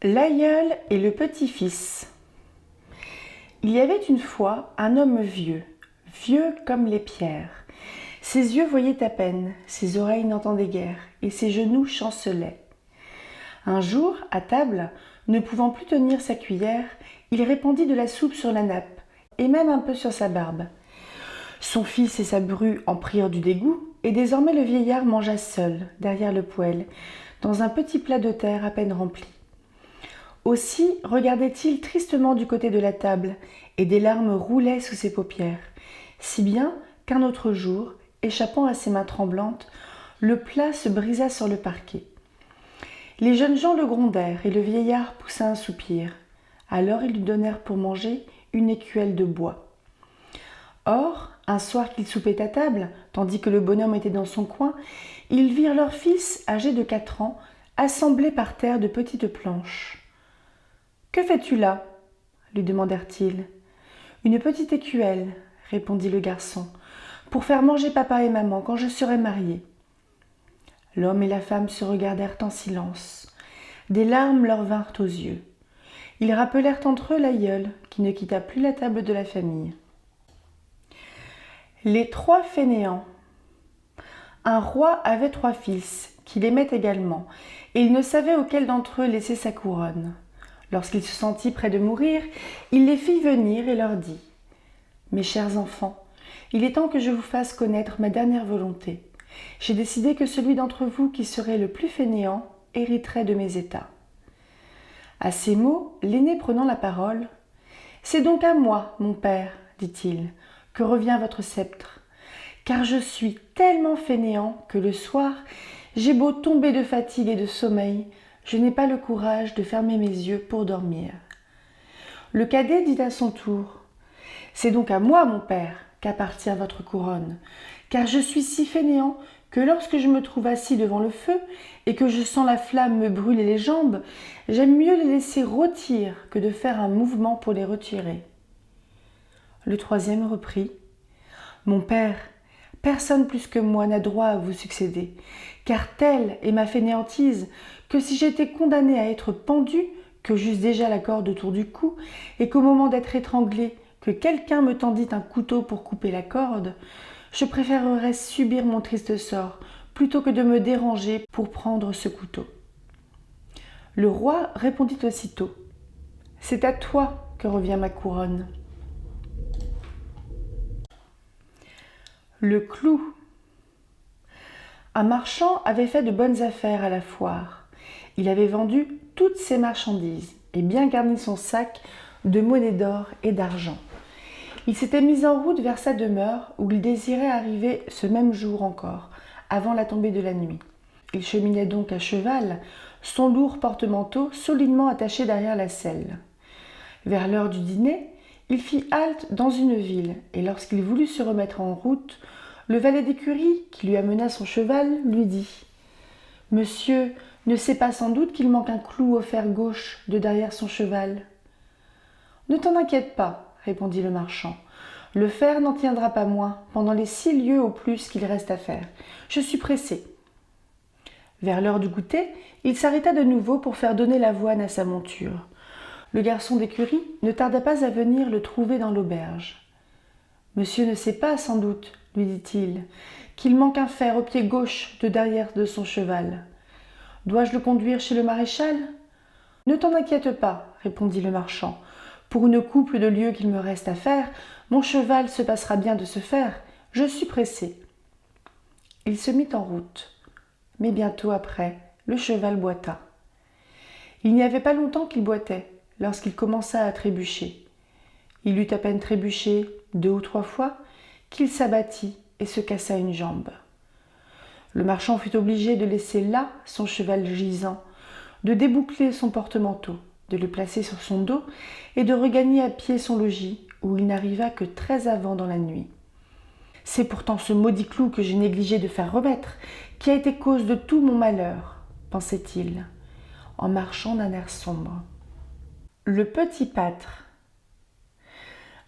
L'aïeul et le petit-fils. Il y avait une fois un homme vieux, vieux comme les pierres. Ses yeux voyaient à peine, ses oreilles n'entendaient guère, et ses genoux chancelaient. Un jour, à table, ne pouvant plus tenir sa cuillère, il répandit de la soupe sur la nappe, et même un peu sur sa barbe. Son fils et sa bru en prirent du dégoût, et désormais le vieillard mangea seul, derrière le poêle, dans un petit plat de terre à peine rempli. Aussi regardait-il tristement du côté de la table, et des larmes roulaient sous ses paupières, si bien qu'un autre jour, échappant à ses mains tremblantes, le plat se brisa sur le parquet. Les jeunes gens le grondèrent, et le vieillard poussa un soupir. Alors ils lui donnèrent pour manger une écuelle de bois. Or, un soir qu'ils soupaient à table, tandis que le bonhomme était dans son coin, ils virent leur fils, âgé de 4 ans, assemblé par terre de petites planches. « Que fais-tu là » lui demandèrent-ils. « Une petite écuelle, » répondit le garçon, « pour faire manger papa et maman quand je serai marié. » L'homme et la femme se regardèrent en silence. Des larmes leur vinrent aux yeux. Ils rappelèrent entre eux l'aïeul, qui ne quitta plus la table de la famille. Les 3 fainéants. Un roi avait 3 fils, qu'il aimait également, et il ne savait auquel d'entre eux laisser sa couronne. Lorsqu'il se sentit près de mourir, il les fit venir et leur dit « Mes chers enfants, il est temps que je vous fasse connaître ma dernière volonté. J'ai décidé que celui d'entre vous qui serait le plus fainéant hériterait de mes états. » À ces mots, l'aîné prenant la parole, « C'est donc à moi, mon père, dit-il, que revient votre sceptre, car je suis tellement fainéant que le soir, j'ai beau tomber de fatigue et de sommeil, je n'ai pas le courage de fermer mes yeux pour dormir. » Le cadet dit à son tour, « C'est donc à moi, mon père, qu'appartient votre couronne, car je suis si fainéant que lorsque je me trouve assis devant le feu et que je sens la flamme me brûler les jambes, j'aime mieux les laisser rôtir que de faire un mouvement pour les retirer. » Le troisième reprit, « Mon père, personne plus que moi n'a droit à vous succéder, car telle est ma fainéantise que si j'étais condamné à être pendu, que j'eusse déjà la corde autour du cou, et qu'au moment d'être étranglé, que quelqu'un me tendit un couteau pour couper la corde, je préférerais subir mon triste sort plutôt que de me déranger pour prendre ce couteau. » Le roi répondit aussitôt, « C'est à toi que revient ma couronne. » Le clou. Un marchand avait fait de bonnes affaires à la foire. Il avait vendu toutes ses marchandises et bien garni son sac de monnaie d'or et d'argent. Il s'était mis en route vers sa demeure où il désirait arriver ce même jour encore, avant la tombée de la nuit. Il cheminait donc à cheval, son lourd porte-manteau solidement attaché derrière la selle. Vers l'heure du dîner, il fit halte dans une ville, et lorsqu'il voulut se remettre en route, le valet d'écurie, qui lui amena son cheval, lui dit « Monsieur ne sait pas sans doute qu'il manque un clou au fer gauche de derrière son cheval. »« Ne t'en inquiète pas, » répondit le marchand. « Le fer n'en tiendra pas moins pendant les 6 lieues au plus qu'il reste à faire. Je suis pressé. » Vers l'heure du goûter, il s'arrêta de nouveau pour faire donner l'avoine à sa monture. Le garçon d'écurie ne tarda pas à venir le trouver dans l'auberge. « Monsieur ne sait pas sans doute, lui dit-il, qu'il manque un fer au pied gauche de derrière de son cheval. Dois-je le conduire chez le maréchal ? » ?»« Ne t'en inquiète pas, répondit le marchand. Pour une couple de lieues qu'il me reste à faire, mon cheval se passera bien de se faire. Je suis pressé. Il se mit en route. Mais bientôt après, le cheval boita. Il n'y avait pas longtemps qu'il boitait, lorsqu'il commença à trébucher. Il eut à peine trébuché 2 ou 3 fois qu'il s'abattit et se cassa une jambe. Le marchand fut obligé de laisser là son cheval gisant, de déboucler son porte-manteau, de le placer sur son dos et de regagner à pied son logis, où il n'arriva que très avant dans la nuit. « C'est pourtant ce maudit clou que j'ai négligé de faire remettre, qui a été cause de tout mon malheur, » pensait-il, en marchant d'un air sombre. Le petit pâtre.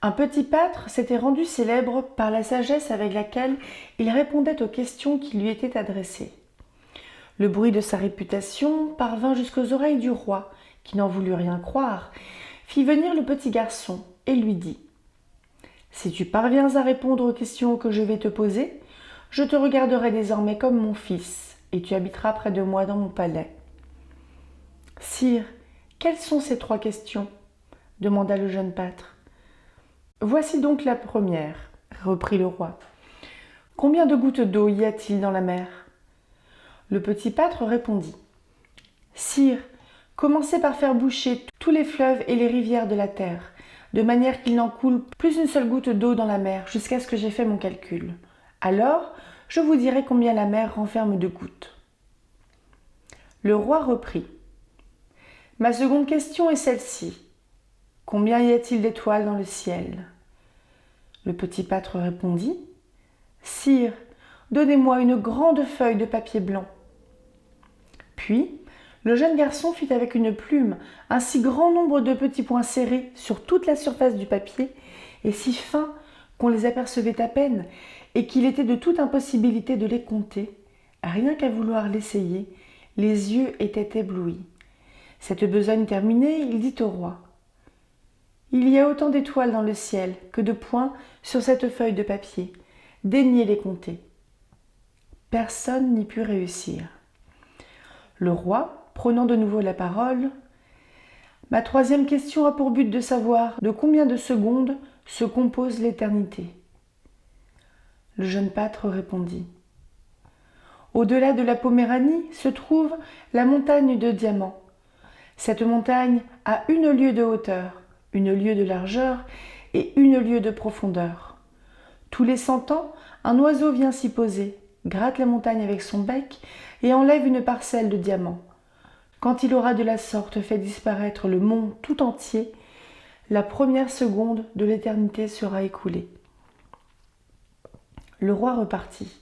Un petit pâtre s'était rendu célèbre par la sagesse avec laquelle il répondait aux questions qui lui étaient adressées. Le bruit de sa réputation parvint jusqu'aux oreilles du roi, qui n'en voulut rien croire, fit venir le petit garçon et lui dit : « Si tu parviens à répondre aux questions que je vais te poser, je te regarderai désormais comme mon fils, et tu habiteras près de moi dans mon palais. » « Sire, quelles sont ces 3 questions ? Demanda le jeune pâtre. « Voici donc la première, reprit le roi. Combien de gouttes d'eau y a-t-il dans la mer ? » Le petit pâtre répondit : « Sire, commencez par faire boucher tous les fleuves et les rivières de la terre, de manière qu'il n'en coule plus une seule goutte d'eau dans la mer, jusqu'à ce que j'aie fait mon calcul. Alors, je vous dirai combien la mer renferme de gouttes. » Le roi reprit : « Ma seconde question est celle-ci. Combien y a-t-il d'étoiles dans le ciel ? » Le petit pâtre répondit : « Sire, donnez-moi une grande feuille de papier blanc. » Puis, le jeune garçon fit avec une plume un si grand nombre de petits points serrés sur toute la surface du papier, et si fins qu'on les apercevait à peine, et qu'il était de toute impossibilité de les compter. Rien qu'à vouloir l'essayer, les yeux étaient éblouis. Cette besogne terminée, il dit au roi : « Il y a autant d'étoiles dans le ciel que de points sur cette feuille de papier. Daignez les compter. » Personne n'y put réussir. Le roi, prenant de nouveau la parole : « Ma troisième question a pour but de savoir de combien de secondes se compose l'éternité. » Le jeune pâtre répondit : « Au-delà de la Poméranie se trouve la montagne de diamants. Cette montagne a 1 lieue de hauteur, 1 lieue de largeur et 1 lieue de profondeur. Tous les 100 ans, un oiseau vient s'y poser, gratte la montagne avec son bec et enlève une parcelle de diamants. Quand il aura de la sorte fait disparaître le monde tout entier, la première seconde de l'éternité sera écoulée. » Le roi repartit :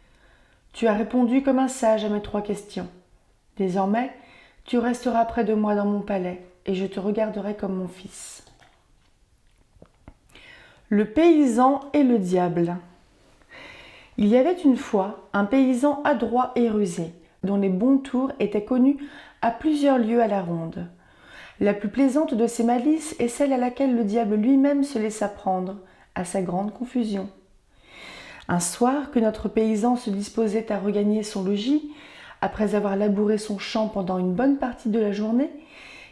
« Tu as répondu comme un sage à mes 3 questions. Désormais, tu resteras près de moi dans mon palais, et je te regarderai comme mon fils. » Le paysan et le diable. Il y avait une fois un paysan adroit et rusé, dont les bons tours étaient connus à plusieurs lieues à la ronde. La plus plaisante de ces malices est celle à laquelle le diable lui-même se laissa prendre, à sa grande confusion. Un soir que notre paysan se disposait à regagner son logis, après avoir labouré son champ pendant une bonne partie de la journée,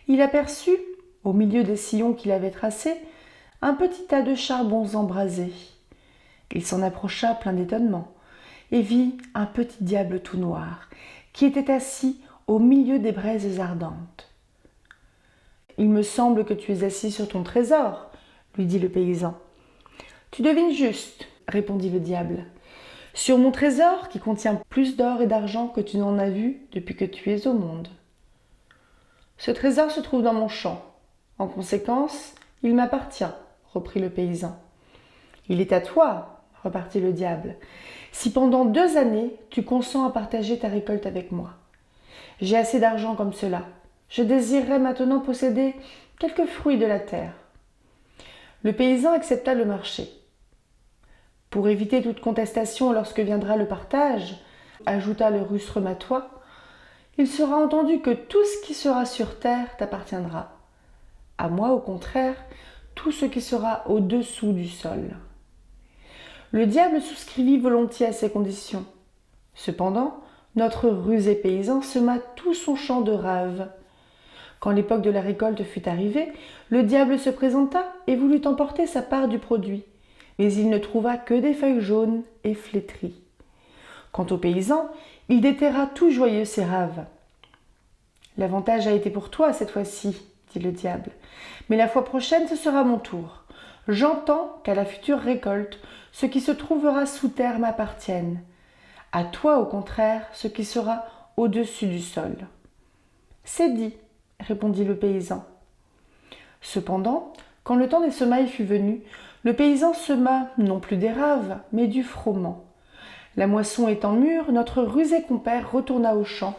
il aperçut, au milieu des sillons qu'il avait tracés, un petit tas de charbons embrasés. Il s'en approcha plein d'étonnement et vit un petit diable tout noir qui était assis au milieu des braises ardentes. « Il me semble que tu es assis sur ton trésor, » lui dit le paysan. « Tu devines juste, » répondit le diable, « sur mon trésor qui contient plus d'or et d'argent que tu n'en as vu depuis que tu es au monde. Ce trésor se trouve dans mon champ. En conséquence, il m'appartient, » reprit le paysan. « Il est à toi, » repartit le diable, « si pendant 2 années tu consens à partager ta récolte avec moi. J'ai assez d'argent comme cela. Je désirerais maintenant posséder quelques fruits de la terre. » Le paysan accepta le marché. « Pour éviter toute contestation lorsque viendra le partage, » ajouta le rustre matois, « il sera entendu que tout ce qui sera sur terre t'appartiendra. À moi, au contraire, tout ce qui sera au-dessous du sol. » Le diable souscrivit volontiers à ces conditions. Cependant, notre rusé paysan sema tout son champ de raves. Quand l'époque de la récolte fut arrivée, le diable se présenta et voulut emporter sa part du produit, mais il ne trouva que des feuilles jaunes et flétries. Quant au paysan, il déterra tout joyeux ses raves. « L'avantage a été pour toi cette fois-ci, » dit le diable, « mais la fois prochaine ce sera mon tour. J'entends qu'à la future récolte, ce qui se trouvera sous terre m'appartienne. À toi, au contraire, ce qui sera au-dessus du sol. »« C'est dit, » répondit le paysan. Cependant, quand le temps des semailles fut venu, le paysan sema non plus des raves, mais du froment. La moisson étant mûre, notre rusé compère retourna au champ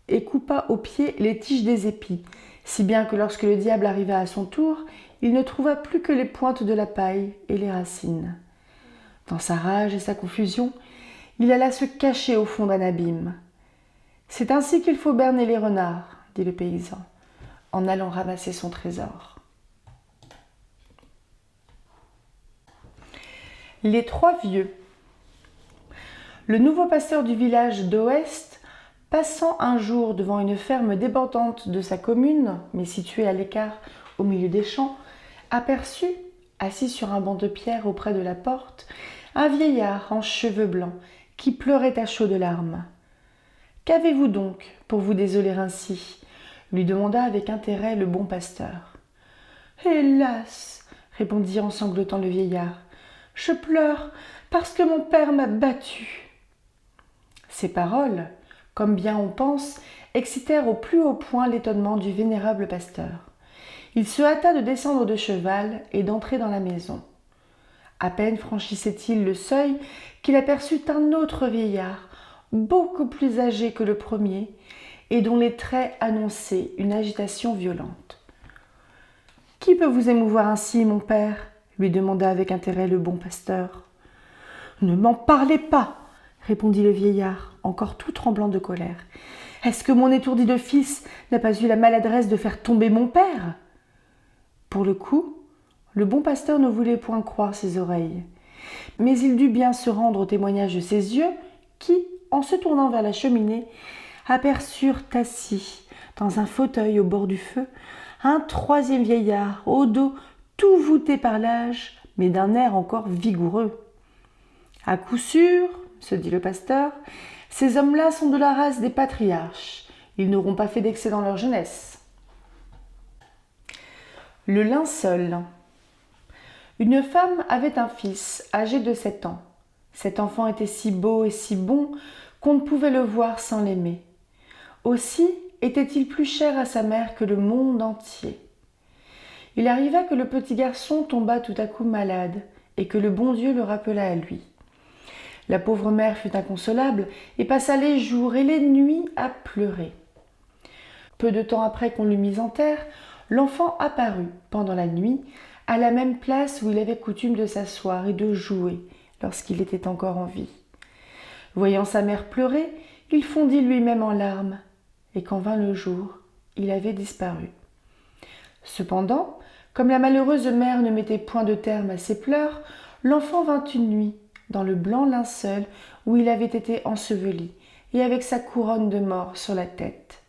et coupa au pied les tiges des épis, si bien que lorsque le diable arriva à son tour, il ne trouva plus que les pointes de la paille et les racines. Dans sa rage et sa confusion, il alla se cacher au fond d'un abîme. « C'est ainsi qu'il faut berner les renards, » dit le paysan. en allant ramasser son trésor. Les trois vieux. Le nouveau pasteur du village d'Ouest, passant un jour devant une ferme débordante de sa commune, mais située à l'écart au milieu des champs, aperçut, assis sur un banc de pierre auprès de la porte, un vieillard en cheveux blancs qui pleurait à chaudes larmes. « Qu'avez-vous donc pour vous désoler ainsi ?» lui demanda avec intérêt le bon pasteur. « Hélas !» répondit en sanglotant le vieillard, « je pleure parce que mon père m'a battu. » Ces paroles, comme bien on pense, excitèrent au plus haut point l'étonnement du vénérable pasteur. Il se hâta de descendre de cheval et d'entrer dans la maison. À peine franchissait-il le seuil qu'il aperçut un autre vieillard, beaucoup plus âgé que le premier, et dont les traits annonçaient une agitation violente. « Qui peut vous émouvoir ainsi, mon père ?» lui demanda avec intérêt le bon pasteur. « Ne m'en parlez pas !» répondit le vieillard, encore tout tremblant de colère. « Est-ce que mon étourdi de fils n'a pas eu la maladresse de faire tomber mon père ?» Pour le coup, le bon pasteur ne voulait point croire ses oreilles. Mais il dut bien se rendre au témoignage de ses yeux qui, en se tournant vers la cheminée, aperçurent assis, dans un fauteuil au bord du feu, un troisième vieillard, au dos tout voûté par l'âge, mais d'un air encore vigoureux. « À coup sûr, se dit le pasteur, ces hommes-là sont de la race des patriarches. Ils n'auront pas fait d'excès dans leur jeunesse. » Le linceul. Une femme avait un fils âgé de 7 ans. Cet enfant était si beau et si bon qu'on ne pouvait le voir sans l'aimer. Aussi était-il plus cher à sa mère que le monde entier. Il arriva que le petit garçon tomba tout à coup malade et que le bon Dieu le rappela à lui. La pauvre mère fut inconsolable et passa les jours et les nuits à pleurer. Peu de temps après qu'on l'eut mis en terre, l'enfant apparut pendant la nuit à la même place où il avait coutume de s'asseoir et de jouer lorsqu'il était encore en vie. Voyant sa mère pleurer, il fondit lui-même en larmes, et quand vint le jour, il avait disparu. Cependant, comme la malheureuse mère ne mettait point de terme à ses pleurs, l'enfant vint une nuit dans le blanc linceul où il avait été enseveli, et avec sa couronne de mort sur la tête.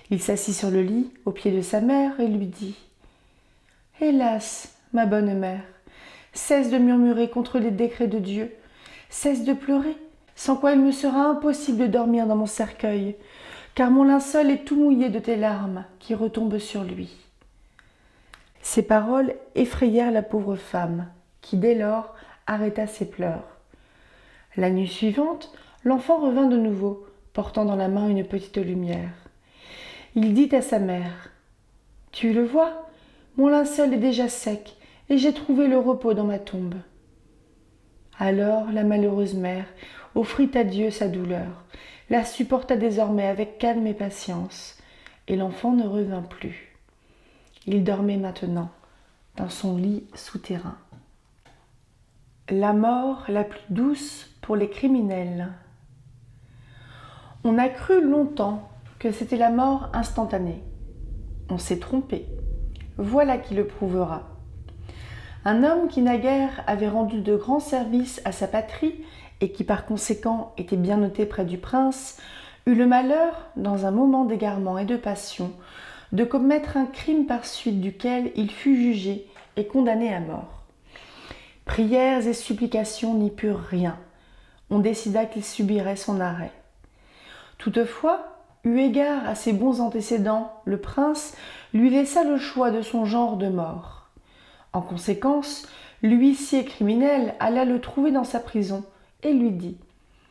Il s'assit sur le lit, au pied de sa mère, et lui dit « Hélas, ma bonne mère, cesse de murmurer contre les décrets de Dieu, cesse de pleurer, sans quoi il me sera impossible de dormir dans mon cercueil, car mon linceul est tout mouillé de tes larmes qui retombent sur lui. » Ces paroles effrayèrent la pauvre femme, qui dès lors arrêta ses pleurs. La nuit suivante, l'enfant revint de nouveau, portant dans la main une petite lumière. Il dit à sa mère « Tu le vois, mon linceul est déjà sec, et j'ai trouvé le repos dans ma tombe. » Alors la malheureuse mère offrit à Dieu sa douleur, la supporta désormais avec calme et patience, et l'enfant ne revint plus. Il dormait maintenant dans son lit souterrain. La mort la plus douce pour les criminels. On a cru longtemps que c'était la mort instantanée. On s'est trompé. Voilà qui le prouvera. Un homme qui naguère avait rendu de grands services à sa patrie et qui par conséquent était bien noté près du prince, eut le malheur, dans un moment d'égarement et de passion, de commettre un crime par suite duquel il fut jugé et condamné à mort. Prières et supplications n'y purent rien. On décida qu'il subirait son arrêt. Toutefois, eu égard à ses bons antécédents, le prince lui laissa le choix de son genre de mort. En conséquence, l'huissier criminel alla le trouver dans sa prison et lui dit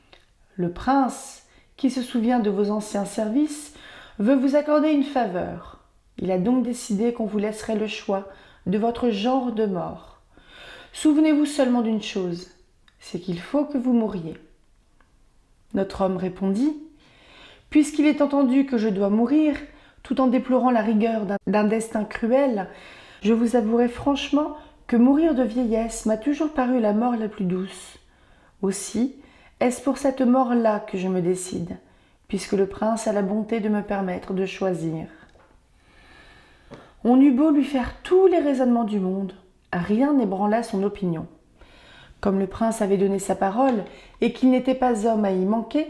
« Le prince, qui se souvient de vos anciens services, veut vous accorder une faveur. Il a donc décidé qu'on vous laisserait le choix de votre genre de mort. Souvenez-vous seulement d'une chose, c'est qu'il faut que vous mouriez. » Notre homme répondit « Puisqu'il est entendu que je dois mourir, tout en déplorant la rigueur d'un destin cruel, je vous avouerai franchement que mourir de vieillesse m'a toujours paru la mort la plus douce. Aussi, est-ce pour cette mort-là que je me décide, puisque le prince a la bonté de me permettre de choisir. » On eut beau lui faire tous les raisonnements du monde, rien n'ébranla son opinion. Comme le prince avait donné sa parole et qu'il n'était pas homme à y manquer,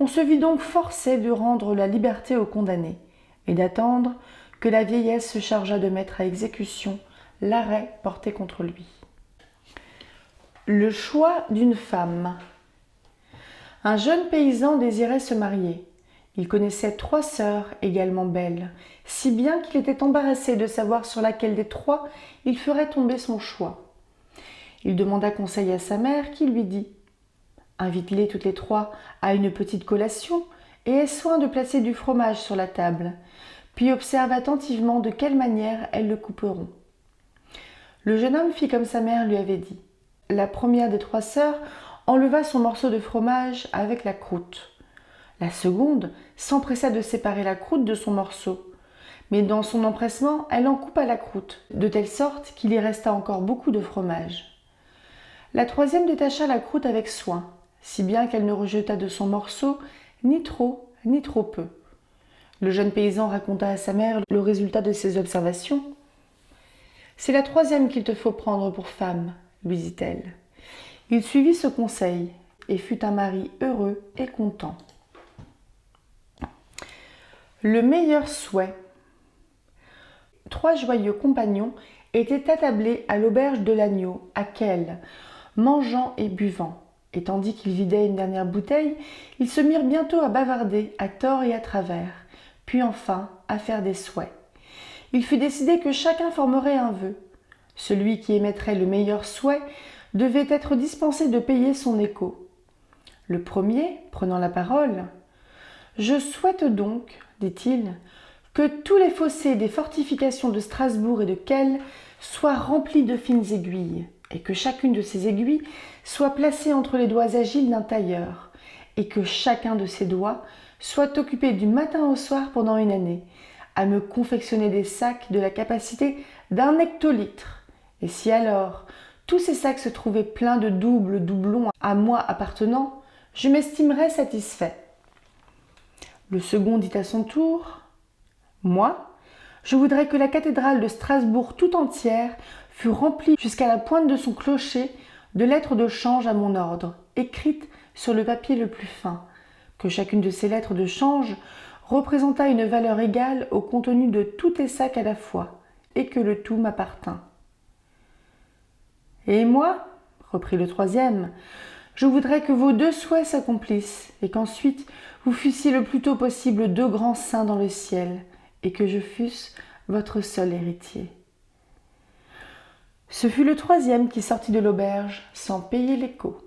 on se vit donc forcé de rendre la liberté au condamné et d'attendre que la vieillesse se chargeât de mettre à exécution l'arrêt porté contre lui. Le choix d'une femme. Un jeune paysan désirait se marier. Il connaissait 3 sœurs également belles, si bien qu'il était embarrassé de savoir sur laquelle des 3 il ferait tomber son choix. Il demanda conseil à sa mère qui lui dit « Invite-les toutes les 3 à une petite collation et aie soin de placer du fromage sur la table, puis observe attentivement de quelle manière elles le couperont. » Le jeune homme fit comme sa mère lui avait dit. La première des 3 sœurs enleva son morceau de fromage avec la croûte. La seconde s'empressa de séparer la croûte de son morceau, mais dans son empressement, elle en coupa la croûte, de telle sorte qu'il y resta encore beaucoup de fromage. La troisième détacha la croûte avec soin, si bien qu'elle ne rejeta de son morceau ni trop peu. Le jeune paysan raconta à sa mère le résultat de ses observations. « C'est la troisième qu'il te faut prendre pour femme, lui dit-elle. Il suivit ce conseil et fut un mari heureux et content. Le meilleur souhait. 3 joyeux compagnons étaient attablés à l'auberge de l'Agneau, à Kehl, mangeant et buvant. Et tandis qu'ils vidaient une dernière bouteille, ils se mirent bientôt à bavarder à tort et à travers, puis enfin à faire des souhaits. Il fut décidé que chacun formerait un vœu. Celui qui émettrait le meilleur souhait devait être dispensé de payer son écho. Le premier, prenant la parole, « Je souhaite donc, dit-il, que tous les fossés des fortifications de Strasbourg et de Kehl soient remplis de fines aiguilles, et que chacune de ces aiguilles soit placée entre les doigts agiles d'un tailleur, et que chacun de ces doigts soit occupé du matin au soir pendant une année, à me confectionner des sacs de la capacité d'1 hectolitre. Et si alors tous ces sacs se trouvaient pleins de doublons à moi appartenant, je m'estimerais satisfait. » Le second dit à son tour « Moi, je voudrais que la cathédrale de Strasbourg tout entière fût remplie jusqu'à la pointe de son clocher de lettres de change à mon ordre, écrites sur le papier le plus fin, que chacune de ces lettres de change représentât une valeur égale au contenu de tous tes sacs à la fois, et que le tout m'appartint. » « Et moi, reprit le troisième, je voudrais que vos 2 souhaits s'accomplissent, et qu'ensuite vous fussiez le plus tôt possible 2 grands saints dans le ciel, et que je fusse votre seul héritier. » Ce fut le troisième qui sortit de l'auberge sans payer l'écho.